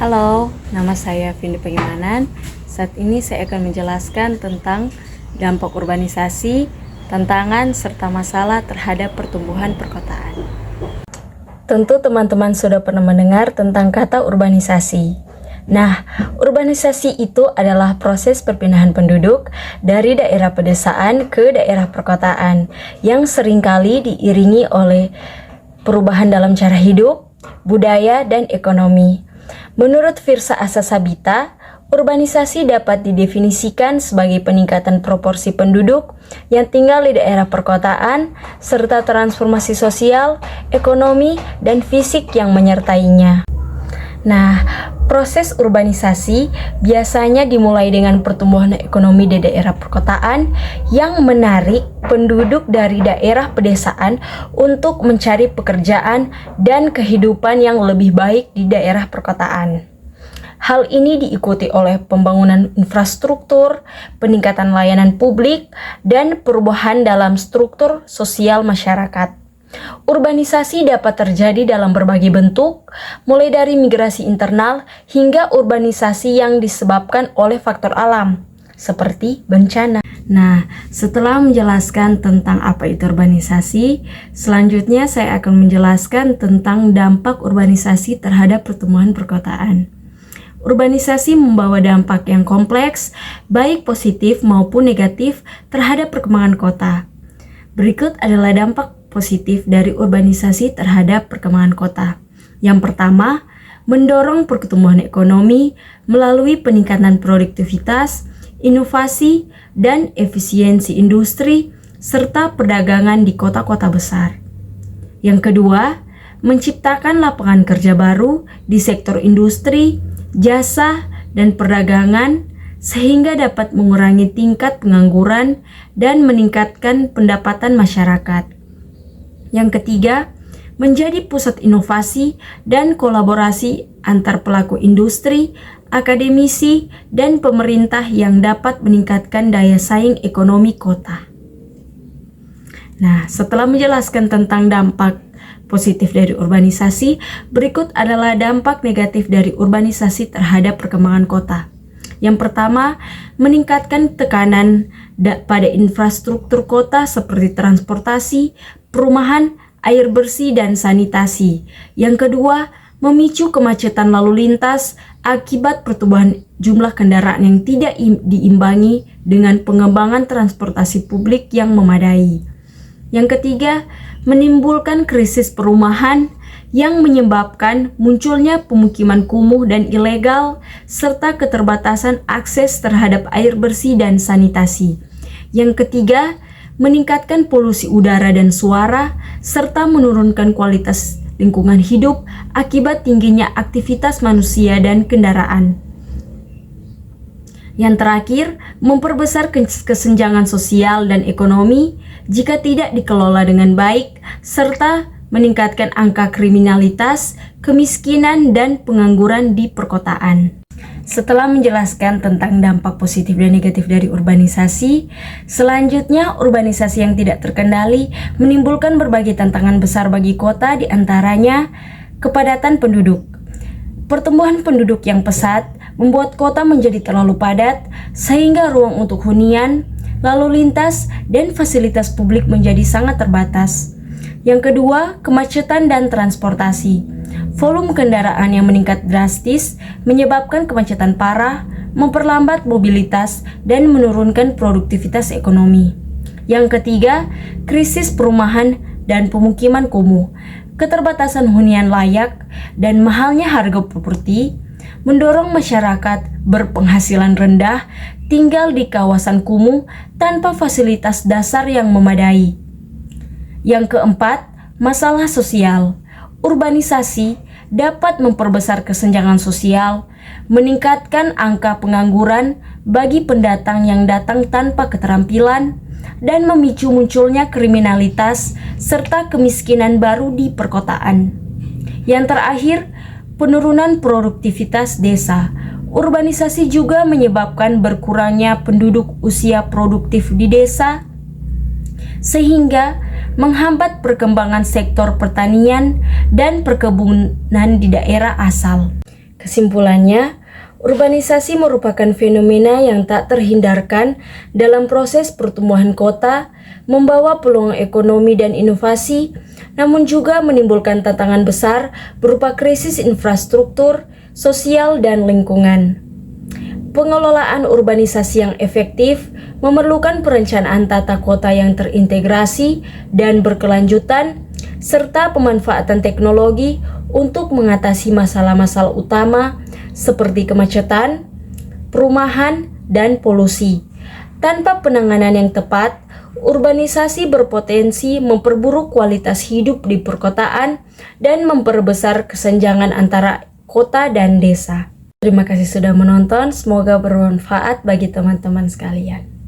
Halo, nama saya Vindi Pengimanan. Saat ini saya akan menjelaskan tentang dampak urbanisasi, tantangan, serta masalah terhadap pertumbuhan perkotaan. Tentu teman-teman sudah pernah mendengar tentang kata urbanisasi. Nah, urbanisasi itu adalah proses perpindahan penduduk dari daerah pedesaan ke daerah perkotaan yang seringkali diiringi oleh perubahan dalam cara hidup, budaya, dan ekonomi. Menurut Firsa Asasabita, urbanisasi dapat didefinisikan sebagai peningkatan proporsi penduduk yang tinggal di daerah perkotaan serta transformasi sosial, ekonomi, dan fisik yang menyertainya. Nah, proses urbanisasi biasanya dimulai dengan pertumbuhan ekonomi di daerah perkotaan yang menarik penduduk dari daerah pedesaan untuk mencari pekerjaan dan kehidupan yang lebih baik di daerah perkotaan. Hal ini diikuti oleh pembangunan infrastruktur, peningkatan layanan publik, dan perubahan dalam struktur sosial masyarakat. Urbanisasi dapat terjadi dalam berbagai bentuk, mulai dari migrasi internal hingga urbanisasi yang disebabkan oleh faktor alam, seperti bencana. Nah, setelah menjelaskan tentang apa itu urbanisasi, selanjutnya saya akan menjelaskan tentang dampak urbanisasi terhadap pertumbuhan perkotaan. Urbanisasi membawa dampak yang kompleks, baik positif maupun negatif terhadap perkembangan kota. Berikut adalah dampak positif dari urbanisasi terhadap perkembangan kota. Yang pertama, mendorong pertumbuhan ekonomi melalui peningkatan produktivitas, inovasi, dan efisiensi industri, serta perdagangan di kota-kota besar. Yang kedua, menciptakan lapangan kerja baru di sektor industri, jasa, dan perdagangan, sehingga dapat mengurangi tingkat pengangguran dan meningkatkan pendapatan masyarakat. Yang ketiga, menjadi pusat inovasi dan kolaborasi antar pelaku industri, akademisi, dan pemerintah yang dapat meningkatkan daya saing ekonomi kota. Nah, setelah menjelaskan tentang dampak positif dari urbanisasi, berikut adalah dampak negatif dari urbanisasi terhadap perkembangan kota. Yang pertama, meningkatkan tekanan pada infrastruktur kota seperti transportasi, perumahan, air bersih, dan sanitasi. Yang kedua, memicu kemacetan lalu lintas akibat pertumbuhan jumlah kendaraan yang tidak diimbangi dengan pengembangan transportasi publik yang memadai. Yang ketiga, menimbulkan krisis perumahan yang menyebabkan munculnya pemukiman kumuh dan ilegal serta keterbatasan akses terhadap air bersih dan sanitasi. Yang ketiga, meningkatkan polusi udara dan suara serta menurunkan kualitas lingkungan hidup akibat tingginya aktivitas manusia dan kendaraan. Yang terakhir, memperbesar kesenjangan sosial dan ekonomi jika tidak dikelola dengan baik serta meningkatkan angka kriminalitas, kemiskinan, dan pengangguran di perkotaan. Setelah menjelaskan tentang dampak positif dan negatif dari urbanisasi, selanjutnya urbanisasi yang tidak terkendali menimbulkan berbagai tantangan besar bagi kota, di antaranya kepadatan penduduk. Pertumbuhan penduduk yang pesat membuat kota menjadi terlalu padat sehingga ruang untuk hunian, lalu lintas, dan fasilitas publik menjadi sangat terbatas. Yang kedua, kemacetan dan transportasi. Volume kendaraan yang meningkat drastis menyebabkan kemacetan parah, memperlambat mobilitas, dan menurunkan produktivitas ekonomi. Yang ketiga, krisis perumahan dan pemukiman kumuh. Keterbatasan hunian layak dan mahalnya harga properti mendorong masyarakat berpenghasilan rendah tinggal di kawasan kumuh tanpa fasilitas dasar yang memadai. Yang keempat, masalah sosial. Urbanisasi dapat memperbesar kesenjangan sosial, meningkatkan angka pengangguran bagi pendatang yang datang tanpa keterampilan, dan memicu munculnya kriminalitas serta kemiskinan baru di perkotaan. Yang terakhir, penurunan produktivitas desa. Urbanisasi juga menyebabkan berkurangnya penduduk usia produktif di desa, sehingga menghambat perkembangan sektor pertanian dan perkebunan di daerah asal. Kesimpulannya, urbanisasi merupakan fenomena yang tak terhindarkan dalam proses pertumbuhan kota, membawa peluang ekonomi dan inovasi, namun juga menimbulkan tantangan besar berupa krisis infrastruktur, sosial, dan lingkungan. Pengelolaan urbanisasi yang efektif memerlukan perencanaan tata kota yang terintegrasi dan berkelanjutan, serta pemanfaatan teknologi untuk mengatasi masalah-masalah utama seperti kemacetan, perumahan, dan polusi. Tanpa penanganan yang tepat, urbanisasi berpotensi memperburuk kualitas hidup di perkotaan dan memperbesar kesenjangan antara kota dan desa. Terima kasih sudah menonton, semoga bermanfaat bagi teman-teman sekalian.